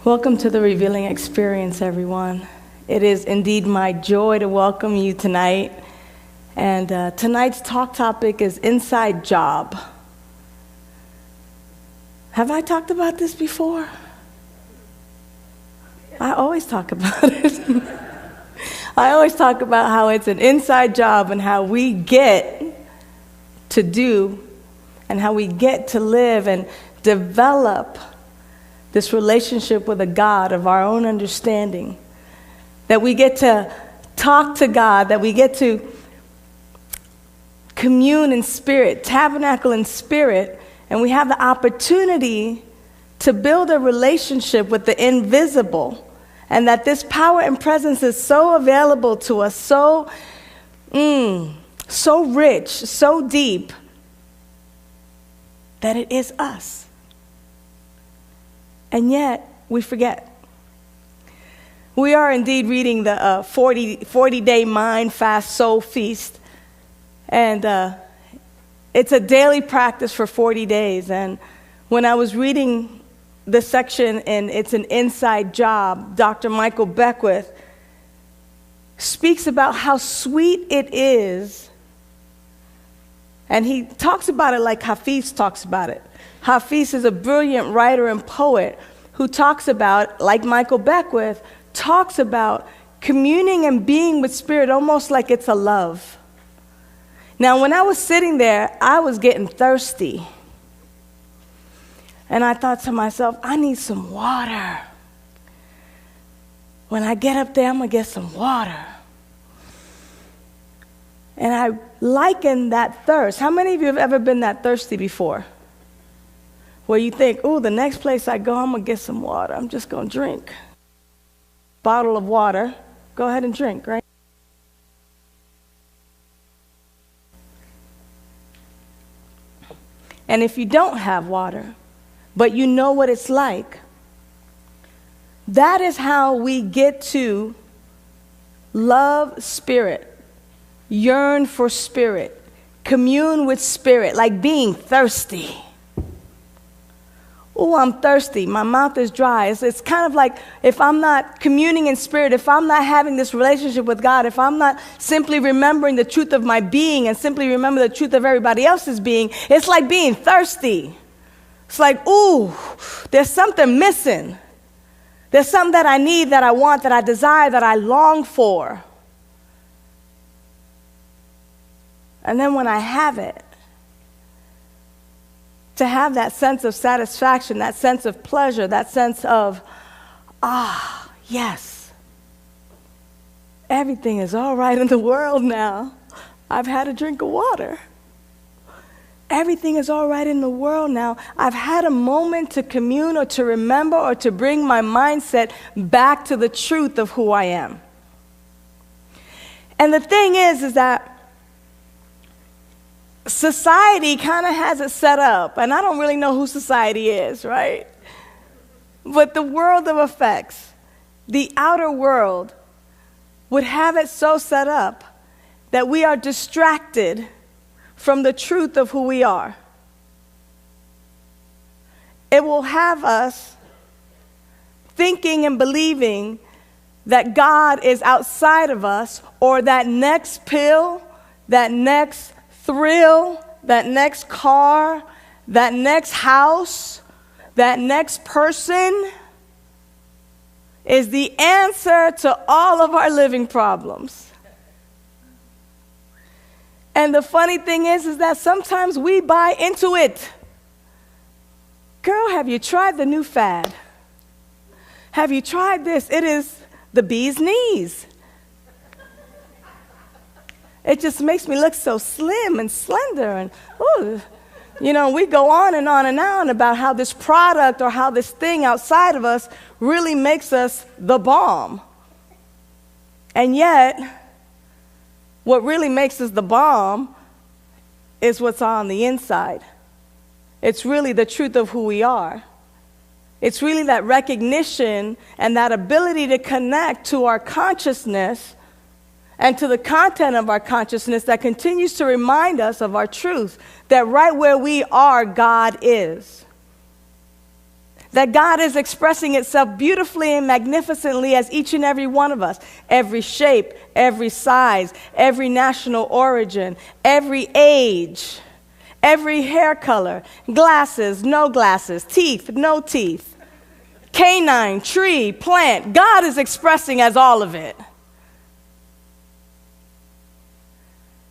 Welcome to the Revealing Experience, everyone. It is indeed my joy to welcome you tonight. And tonight's talk topic is Inside Job. Have I talked about this before? I always talk about it. I always talk about how it's an inside job and how we get to do and how we get to live and develop this relationship with a God of our own understanding, that we get to talk to God, that we get to commune in spirit, tabernacle in spirit, and we have the opportunity to build a relationship with the invisible, and that this power and presence is so available to us, so rich, so deep, that it is us. And yet, we forget. We are indeed reading the 40-day Mind Fast Soul Feast. And it's a daily practice for 40 days. And when I was reading the section in It's an Inside Job, Dr. Michael Beckwith speaks about how sweet it is. And he talks about it like Hafiz talks about it. Hafiz is a brilliant writer and poet who talks about, like Michael Beckwith, talks about communing and being with spirit almost like it's a love. Now, when I was sitting there, I was getting thirsty. And I thought to myself, I need some water. When I get up there, I'm going to get some water. And I liken that thirst. How many of you have ever been that thirsty before? Where you think, oh, the next place I go, I'm going to get some water. I'm just going to drink. Bottle of water. Go ahead and drink, right? And if you don't have water, but you know what it's like, that is how we get to love spirit, yearn for spirit, commune with spirit, like being thirsty. Oh, I'm thirsty. My mouth is dry. It's kind of like if I'm not communing in spirit, if I'm not having this relationship with God, if I'm not simply remembering the truth of my being and simply remember the truth of everybody else's being, it's like being thirsty. It's like, ooh, there's something missing. There's something that I need, that I want, that I desire, that I long for. And then when I have it, to have that sense of satisfaction, that sense of pleasure, that sense of, yes, everything is all right in the world now. I've had a drink of water. Everything is all right in the world now. I've had a moment to commune or to remember or to bring my mindset back to the truth of who I am. And the thing is that society kind of has it set up, and I don't really know who society is, right? But the world of effects, the outer world, would have it so set up that we are distracted from the truth of who we are. It will have us thinking and believing that God is outside of us, or that next pill, that next thrill, that next car, that next house, that next person is the answer to all of our living problems. And the funny thing is that sometimes we buy into it. Girl, have you tried the new fad? Have you tried this? It is the bee's knees. It just makes me look so slim and slender. And, we go on and on and on about how this product or how this thing outside of us really makes us the bomb. And yet, what really makes us the bomb is what's on the inside. It's really the truth of who we are. It's really that recognition and that ability to connect to our consciousness and to the content of our consciousness that continues to remind us of our truth, that right where we are, God is. that God is expressing itself beautifully and magnificently as each and every one of us. Every shape, every size, every national origin, every age, every hair color, glasses, no glasses, teeth, no teeth, canine, tree, plant. God is expressing as all of it.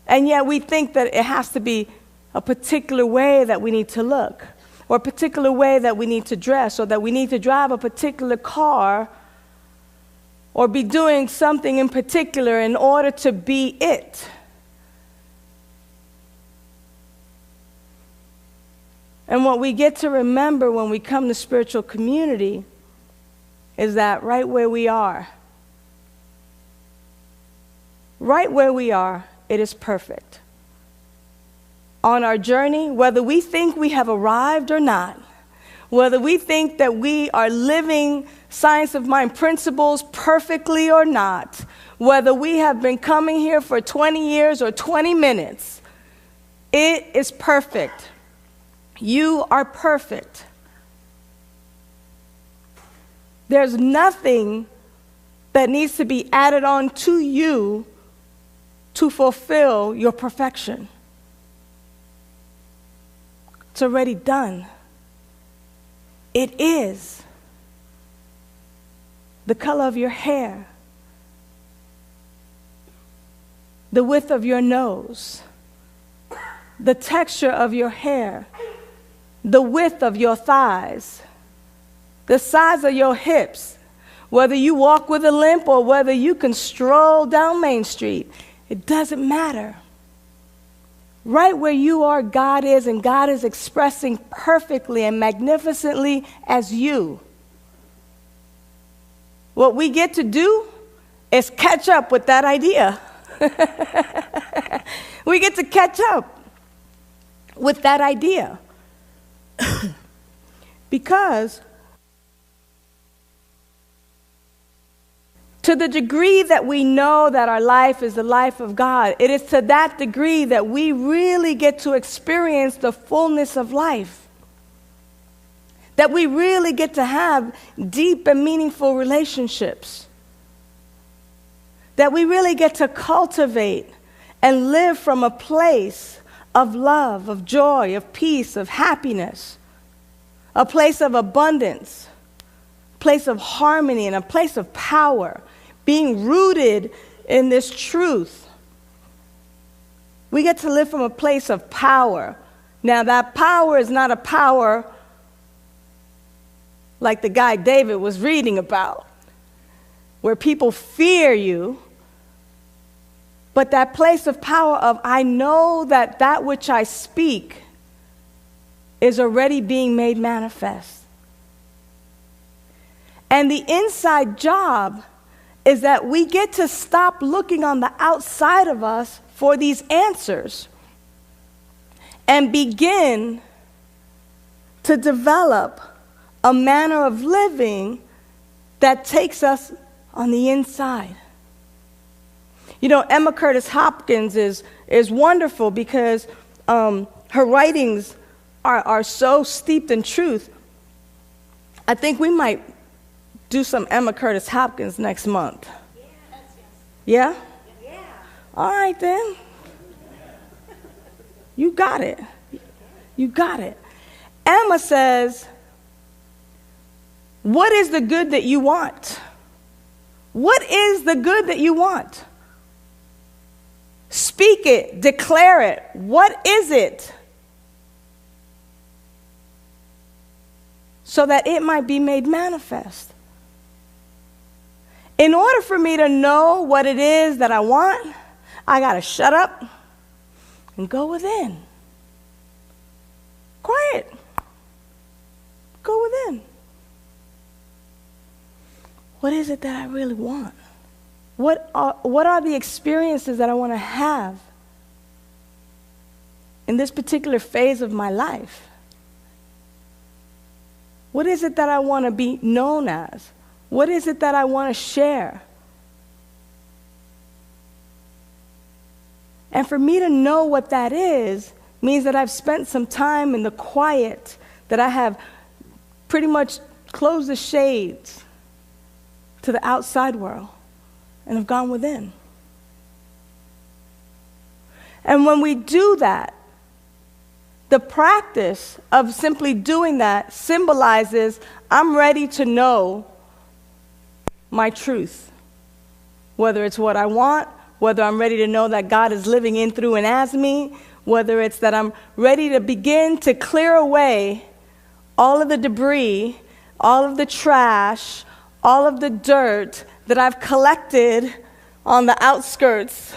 And yet we think that it has to be a particular way that we need to look, or a particular way that we need to dress, or that we need to drive a particular car, or be doing something in particular in order to be it. And what we get to remember when we come to spiritual community is that right where we are, it is perfect. On our journey, whether we think we have arrived or not, whether we think that we are living science of mind principles perfectly or not, whether we have been coming here for 20 years or 20 minutes, it is perfect. You are perfect. There's nothing that needs to be added on to you to fulfill your perfection. It's already done. It is. The color of your hair, the width of your nose, the texture of your hair, the width of your thighs, the size of your hips, whether you walk with a limp or whether you can stroll down Main Street. It doesn't matter. Right where you are, God is, and God is expressing perfectly and magnificently as you. What we get to do is catch up with that idea. We get to catch up with that idea. Because to the degree that we know that our life is the life of God, it is to that degree that we really get to experience the fullness of life. That we really get to have deep and meaningful relationships. That we really get to cultivate and live from a place of love, of joy, of peace, of happiness. A place of abundance, a place of harmony, and a place of power. Being rooted in this truth. We get to live from a place of power. Now, that power is not a power like the guy David was reading about, where people fear you, but that place of power of, I know that that which I speak is already being made manifest. And the inside job is that we get to stop looking on the outside of us for these answers and begin to develop a manner of living that takes us on the inside. You know, Emma Curtis Hopkins is wonderful because her writings are so steeped in truth. I think we might do some Emma Curtis Hopkins next month. Yeah? Yeah. All right then. You got it. You got it. Emma says, what is the good that you want? What is the good that you want? Speak it, declare it. What is it? So that it might be made manifest. In order for me to know what it is that I want, I got to shut up and go within. Quiet. Go within. What is it that I really want? What are the experiences that I want to have in this particular phase of my life? What is it that I want to be known as? What is it that I want to share? And for me to know what that is means that I've spent some time in the quiet, that I have pretty much closed the shades to the outside world and have gone within. And when we do that, the practice of simply doing that symbolizes I'm ready to know my truth. Whether it's what I want, whether I'm ready to know that God is living in, through, and as me, whether it's that I'm ready to begin to clear away all of the debris, all of the trash, all of the dirt that I've collected on the outskirts,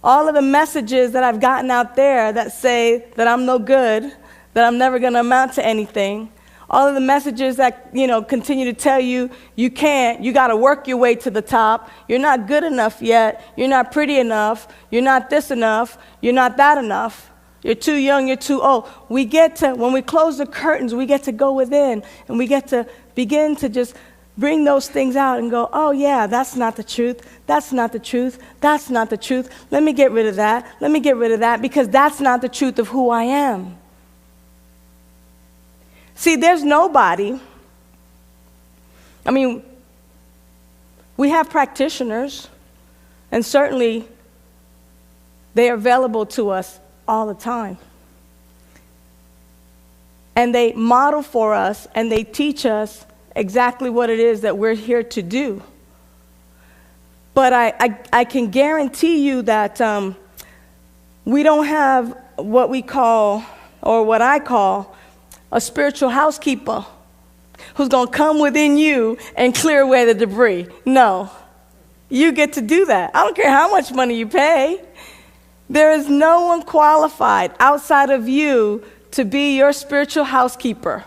all of the messages that I've gotten out there that say that I'm no good, that I'm never going to amount to anything, all of the messages that, continue to tell you, you can't, you got to work your way to the top, you're not good enough yet, you're not pretty enough, you're not this enough, you're not that enough, you're too young, you're too old. When we close the curtains, we get to go within, and we get to begin to just bring those things out and go, oh yeah, that's not the truth, that's not the truth, that's not the truth. Let me get rid of that, because that's not the truth of who I am. See, there's nobody, we have practitioners, and certainly they are available to us all the time. And they model for us, and they teach us exactly what it is that we're here to do. But I can guarantee you that we don't have what we call, or what I call, a spiritual housekeeper who's going to come within you and clear away the debris. No. You get to do that. I don't care how much money you pay. There is no one qualified outside of you to be your spiritual housekeeper,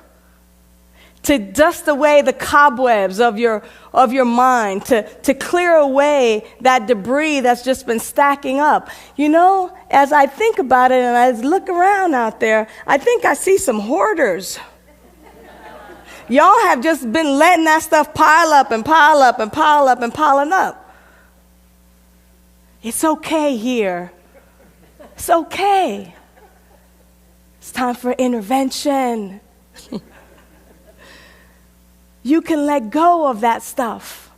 to dust away the cobwebs of your mind, to clear away that debris that's just been stacking up. As I think about it and I look around out there, I think I see some hoarders. Y'all have just been letting that stuff pile up and pile up and pile up and piling up. It's okay here. It's okay. It's time for intervention. You can let go of that stuff.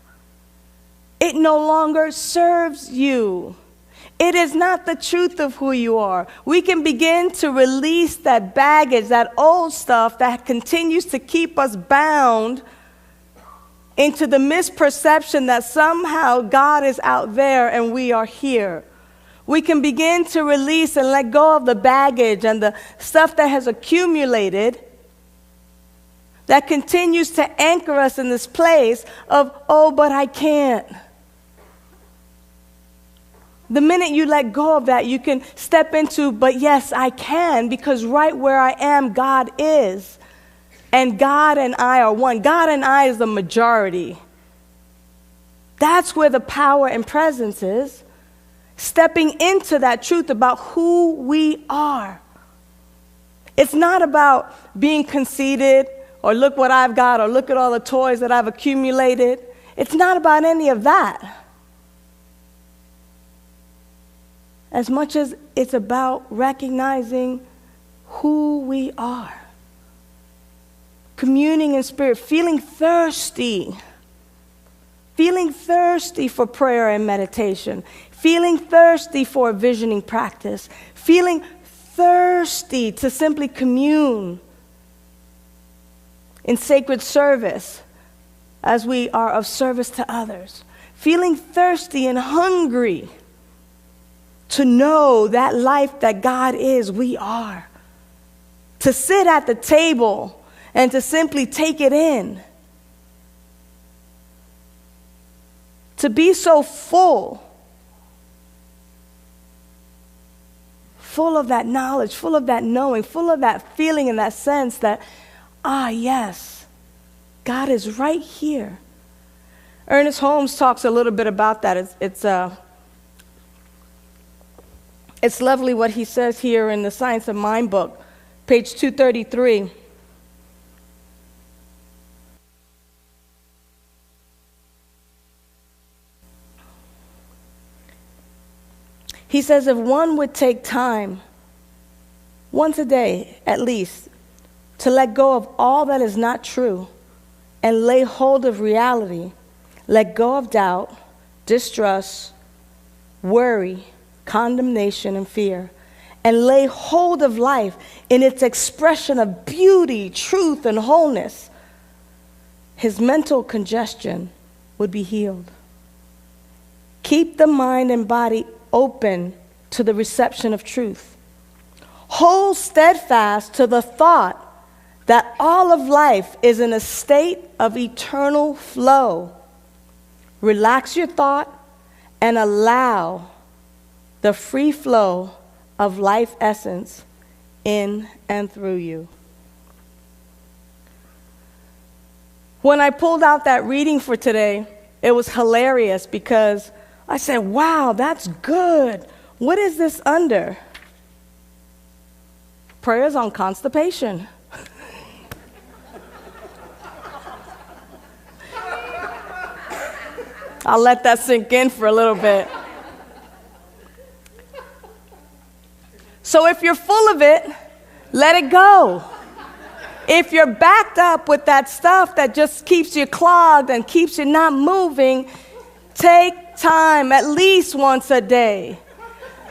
It no longer serves you. It is not the truth of who you are. We can begin to release that baggage, that old stuff that continues to keep us bound into the misperception that somehow God is out there and we are here. We can begin to release and let go of the baggage and the stuff that has accumulated that continues to anchor us in this place of, oh, but I can't. The minute you let go of that, you can step into, but yes, I can, because right where I am, God is. And God and I are one. God and I is the majority. That's where the power and presence is. Stepping into that truth about who we are. It's not about being conceited, or look what I've got, or look at all the toys that I've accumulated. It's not about any of that. As much as it's about recognizing who we are. Communing in spirit, feeling thirsty for prayer and meditation, feeling thirsty for a visioning practice, feeling thirsty to simply commune in sacred service as we are of service to others, feeling thirsty and hungry to know that life that God is, we are, to sit at the table and to simply take it in, to be so full of that knowledge, full of that knowing, full of that feeling and that sense that, yes, God is right here. Ernest Holmes talks a little bit about that. It's lovely what he says here in the Science of Mind book, page 233. He says, if one would take time, once a day at least, to let go of all that is not true and lay hold of reality. Let go of doubt, distrust, worry, condemnation, and fear, and lay hold of life in its expression of beauty, truth, and wholeness. His mental congestion would be healed. Keep the mind and body open to the reception of truth. Hold steadfast to the thought that all of life is in a state of eternal flow. Relax your thought and allow the free flow of life essence in and through you. When I pulled out that reading for today, it was hilarious because I said, wow, that's good. What is this under? Prayers on constipation. I'll let that sink in for a little bit. So if you're full of it, let it go. If you're backed up with that stuff that just keeps you clogged and keeps you not moving, take time at least once a day.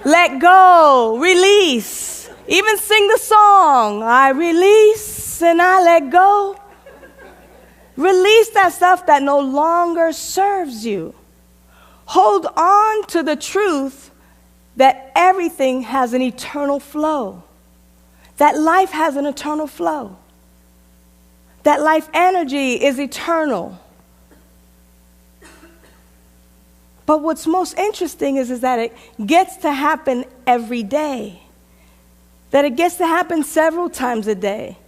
Let go, release. Even sing the song, I release and I let go. Release that stuff that no longer serves you. Hold on to the truth that everything has an eternal flow. That life has an eternal flow. That life energy is eternal. But what's most interesting is that it gets to happen every day. That it gets to happen several times a day.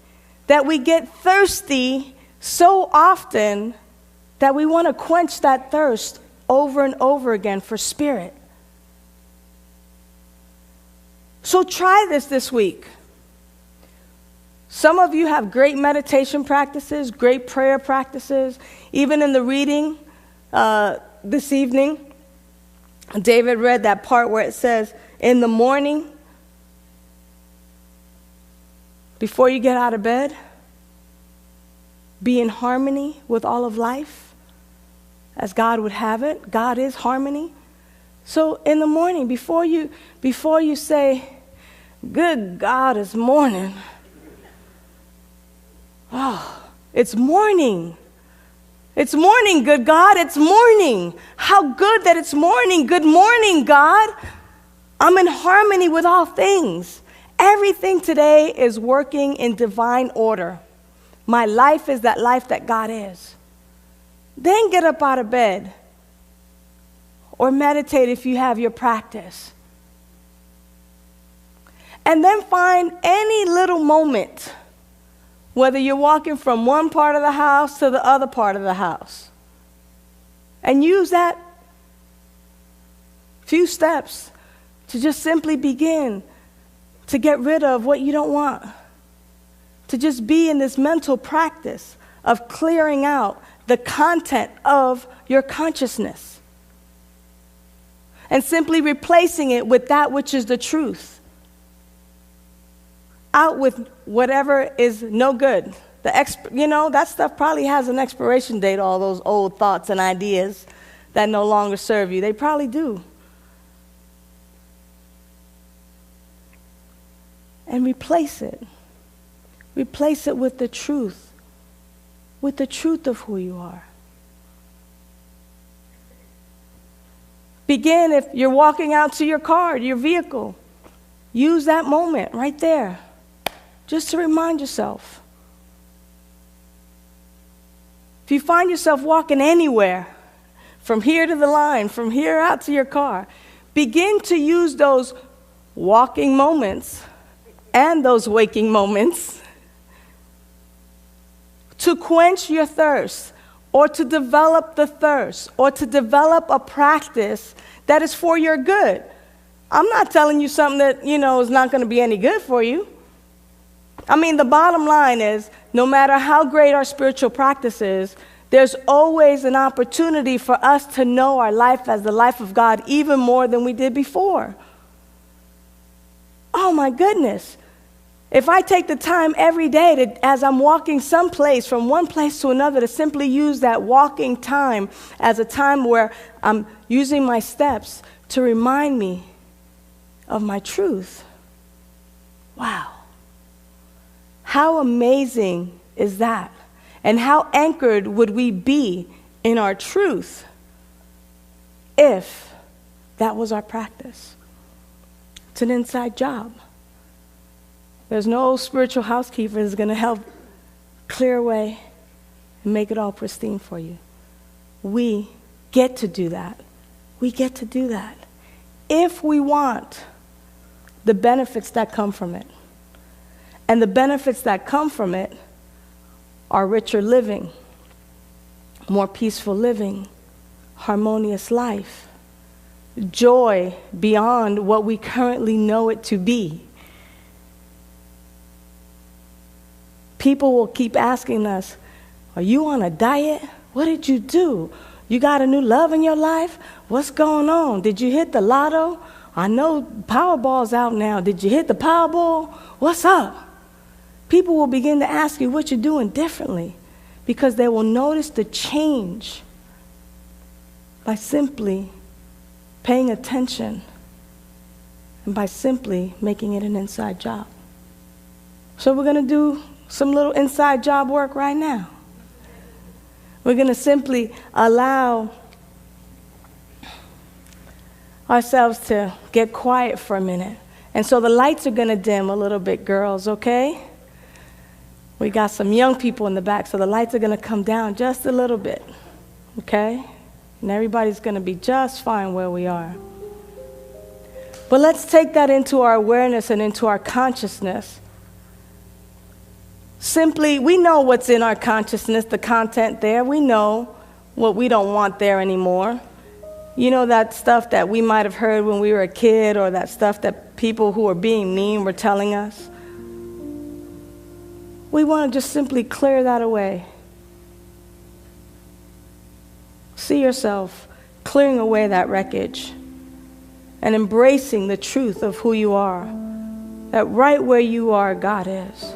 That we get thirsty so often that we want to quench that thirst over and over again for spirit. So try this week. Some of you have great meditation practices, great prayer practices. Even in the reading this evening, David read that part where it says, in the morning, before you get out of bed, be in harmony with all of life as God would have it. God is harmony. So in the morning, before you say, good God, it's morning. Oh, it's morning. It's morning, good God, it's morning. How good that it's morning. Good morning, God. I'm in harmony with all things. Everything today is working in divine order. My life is that life that God is. Then get up out of bed or meditate if you have your practice. And then find any little moment, whether you're walking from one part of the house to the other part of the house, and use that few steps to just simply begin to get rid of what you don't want. To just be in this mental practice of clearing out the content of your consciousness and simply replacing it with that which is the truth. Out with whatever is no good. That stuff probably has an expiration date, all those old thoughts and ideas that no longer serve you. They probably do. And replace it. Replace it with the truth of who you are. Begin if you're walking out to your car, your vehicle. Use that moment right there just to remind yourself. If you find yourself walking anywhere, from here to the line, from here out to your car, begin to use those walking moments and those waking moments to quench your thirst, or to develop the thirst, or to develop a practice that is for your good. I'm not telling you something that, is not going to be any good for you. I mean, the bottom line is, no matter how great our spiritual practice is, there's always an opportunity for us to know our life as the life of God even more than we did before. Oh, my goodness. If I take the time every day to, as I'm walking someplace, from one place to another, to simply use that walking time as a time where I'm using my steps to remind me of my truth. Wow. How amazing is that? And how anchored would we be in our truth if that was our practice? It's an inside job. There's no spiritual housekeeper that's going to help clear away and make it all pristine for you. We get to do that. We get to do that if we want the benefits that come from it. And the benefits that come from it are richer living, more peaceful living, harmonious life, joy beyond what we currently know it to be. People will keep asking us, are you on a diet? What did you do? You got a new love in your life? What's going on? Did you hit the lotto? I know Powerball's out now. Did you hit the Powerball? What's up? People will begin to ask you what you're doing differently because they will notice the change by simply paying attention and by simply making it an inside job. So we're going to do some little inside job work right now. We're going to simply allow ourselves to get quiet for a minute. And so the lights are going to dim a little bit, girls, okay? We got some young people in the back, so the lights are going to come down just a little bit, okay? And everybody's going to be just fine where we are. But let's take that into our awareness and into our consciousness. Simply, we know what's in our consciousness, the content there. We know what we don't want there anymore. You know, that stuff that we might have heard when we were a kid, or that stuff that people who are being mean were telling us. We want to just simply clear that away. See yourself clearing away that wreckage and embracing the truth of who you are. That right where you are, God is.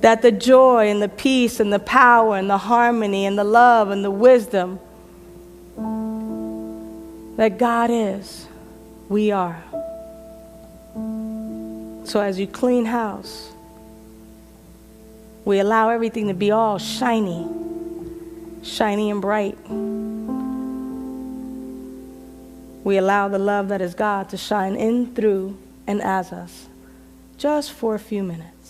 That the joy and the peace and the power and the harmony and the love and the wisdom that God is, we are. So as you clean house, we allow everything to be all shiny, shiny and bright. We allow the love that is God to shine in, through, and as us, just for a few minutes.